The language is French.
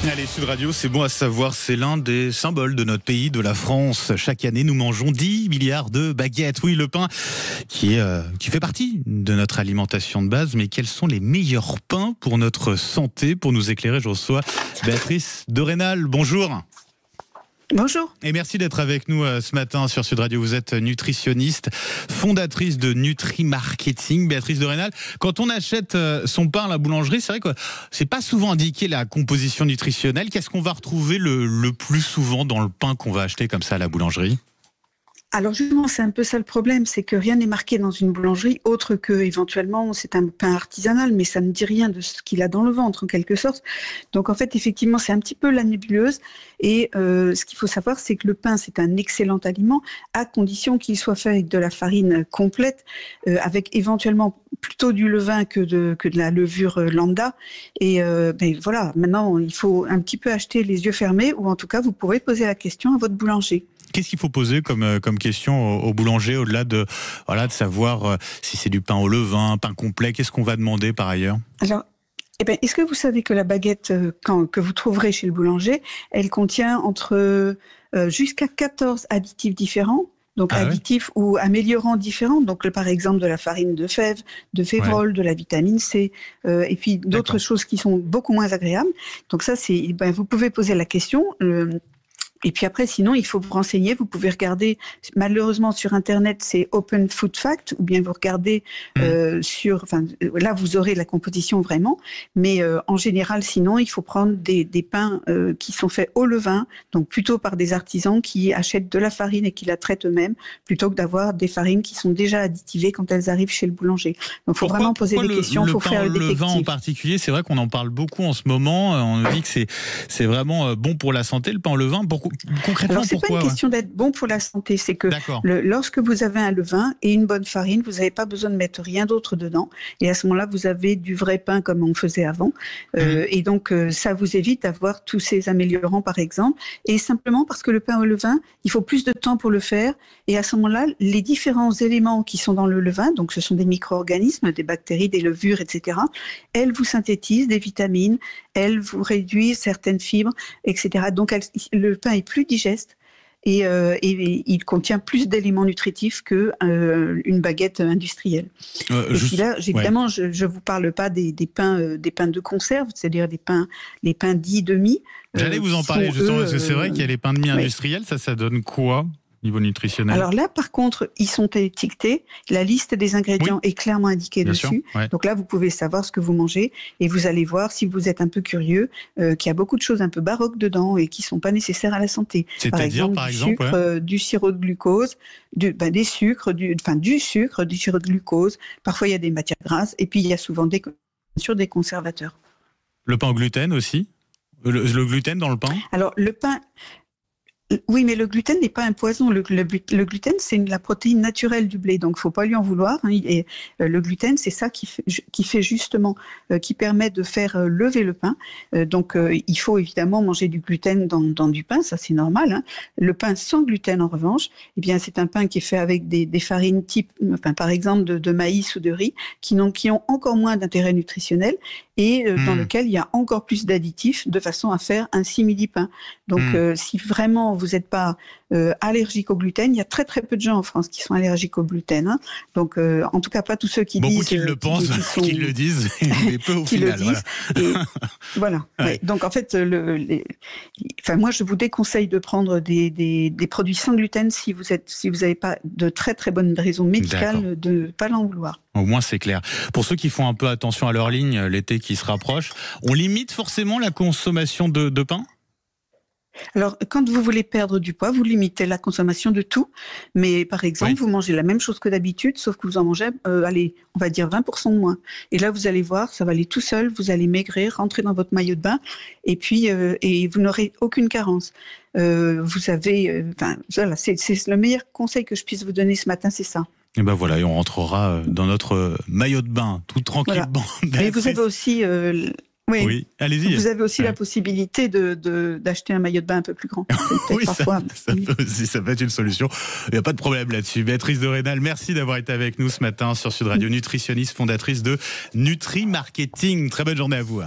Allez, Sud Radio, c'est bon à savoir, c'est l'un des symboles de notre pays, de la France. Chaque année, nous mangeons 10 milliards de baguettes. Oui, le pain qui fait partie de notre alimentation de base. Mais quels sont les meilleurs pains pour notre santé? Pour nous éclairer, je reçois Béatrice de Rênal. Bonjour. Bonjour. Et merci d'être avec nous ce matin sur Sud Radio. Vous êtes nutritionniste, fondatrice de Nutri Marketing. Béatrice de Rênal, quand on achète son pain à la boulangerie, c'est vrai que c'est pas souvent indiqué la composition nutritionnelle. Qu'est-ce qu'on va retrouver le plus souvent dans le pain qu'on va acheter comme ça à la boulangerie ? Alors justement, c'est un peu ça le problème, c'est que rien n'est marqué dans une boulangerie, autre que éventuellement c'est un pain artisanal, mais ça ne dit rien de ce qu'il a dans le ventre en quelque sorte. Donc en fait, effectivement, c'est un petit peu la nébuleuse. Et ce qu'il faut savoir, c'est que le pain, c'est un excellent aliment, à condition qu'il soit fait avec de la farine complète, avec éventuellement plutôt du levain que de la levure lambda. Et voilà, maintenant, il faut un petit peu acheter les yeux fermés, ou en tout cas, vous pourrez poser la question à votre boulanger. Qu'est-ce qu'il faut poser comme question au boulanger, au-delà de savoir si c'est du pain au levain, pain complet? Qu'est-ce qu'on va demander par ailleurs? Alors, est-ce que vous savez que la baguette que vous trouverez chez le boulanger, elle contient jusqu'à 14 additifs différents? Donc additifs ou améliorants différents, donc par exemple de la farine de fèves, de févrole, de la vitamine C, et puis d'autres choses qui sont beaucoup moins agréables. Donc ça, vous pouvez poser la question. Et puis après, sinon, il faut vous renseigner. Vous pouvez regarder, malheureusement sur Internet, c'est Open Food Fact, ou bien vous regardez là, vous aurez la composition vraiment. Mais en général, sinon, il faut prendre des pains qui sont faits au levain, donc plutôt par des artisans qui achètent de la farine et qui la traitent eux-mêmes, plutôt que d'avoir des farines qui sont déjà additivées quand elles arrivent chez le boulanger. Donc, il faut vraiment poser des questions, il faut faire le détective. Le levain en particulier, c'est vrai qu'on en parle beaucoup en ce moment. On dit que c'est vraiment bon pour la santé, le pain au levain. Concrètement, alors, c'est pas une question d'être bon pour la santé, c'est que lorsque vous avez un levain et une bonne farine, vous n'avez pas besoin de mettre rien d'autre dedans. Et à ce moment-là, vous avez du vrai pain comme on faisait avant. Et donc, ça vous évite d'avoir tous ces améliorants, par exemple. Et simplement parce que le pain au levain, il faut plus de temps pour le faire. Et à ce moment-là, les différents éléments qui sont dans le levain, donc ce sont des micro-organismes, des bactéries, des levures, etc., elles vous synthétisent des vitamines, elles vous réduisent certaines fibres, etc. Donc, le pain est plus digeste et il contient plus d'éléments nutritifs qu'une baguette industrielle. Et puis là, évidemment, je ne vous parle pas des pains de conserve, c'est-à-dire les pains dits demi. J'allais vous en parler justement, parce que c'est vrai qu'il y a les pains demi industriels, ça donne quoi niveau nutritionnel? Alors là, par contre, ils sont étiquetés. La liste des ingrédients est clairement indiquée dessus. Donc là, vous pouvez savoir ce que vous mangez et vous allez voir, si vous êtes un peu curieux, qu'il y a beaucoup de choses un peu baroques dedans et qui ne sont pas nécessaires à la santé. C'est-à-dire, par exemple, du sirop de glucose, du sucre, du sirop de glucose. Parfois, il y a des matières grasses et puis il y a souvent des conservateurs. Le pain au gluten aussi? Le gluten dans le pain? Alors, le pain... Oui, mais le gluten n'est pas un poison. Le gluten, c'est la protéine naturelle du blé, donc il ne faut pas lui en vouloir. Et le gluten, c'est ça qui fait justement, qui permet de faire lever le pain. Donc il faut évidemment manger du gluten dans du pain, ça c'est normal. Hein. Le pain sans gluten, en revanche, eh bien c'est un pain qui est fait avec des farines par exemple de maïs ou de riz, qui ont encore moins d'intérêt nutritionnel et dans lequel il y a encore plus d'additifs de façon à faire un simili-pain. Donc si vraiment vous n'êtes pas allergique au gluten, il y a très très peu de gens en France qui sont allergiques au gluten. Hein. Donc en tout cas pas tous ceux qui disent... Beaucoup qui le pensent, qui le disent, mais peu au final. Voilà. Donc en fait, moi je vous déconseille de prendre des produits sans gluten si vous n'avez pas de très très bonnes raisons médicales de ne pas l'en vouloir. Au moins c'est clair. Pour ceux qui font un peu attention à leur ligne, l'été qui se rapproche, on limite forcément la consommation de pain ? Alors, quand vous voulez perdre du poids, vous limitez la consommation de tout. Mais par exemple, vous mangez la même chose que d'habitude, sauf que vous en mangez, on va dire 20% de moins. Et là, vous allez voir, ça va aller tout seul, vous allez maigrir, rentrer dans votre maillot de bain, et puis et vous n'aurez aucune carence. Vous avez, voilà, c'est le meilleur conseil que je puisse vous donner ce matin, c'est ça. Et ben voilà, et on rentrera dans notre maillot de bain, tout tranquillement. Voilà. Mais vous avez aussi... Oui, allez-y. Vous avez aussi la possibilité d'acheter un maillot de bain un peu plus grand. Oui, ça peut être une solution. Il n'y a pas de problème là-dessus. Béatrice de Rênal, merci d'avoir été avec nous ce matin sur Sud Radio, nutritionniste, fondatrice de Nutri Marketing. Très bonne journée à vous.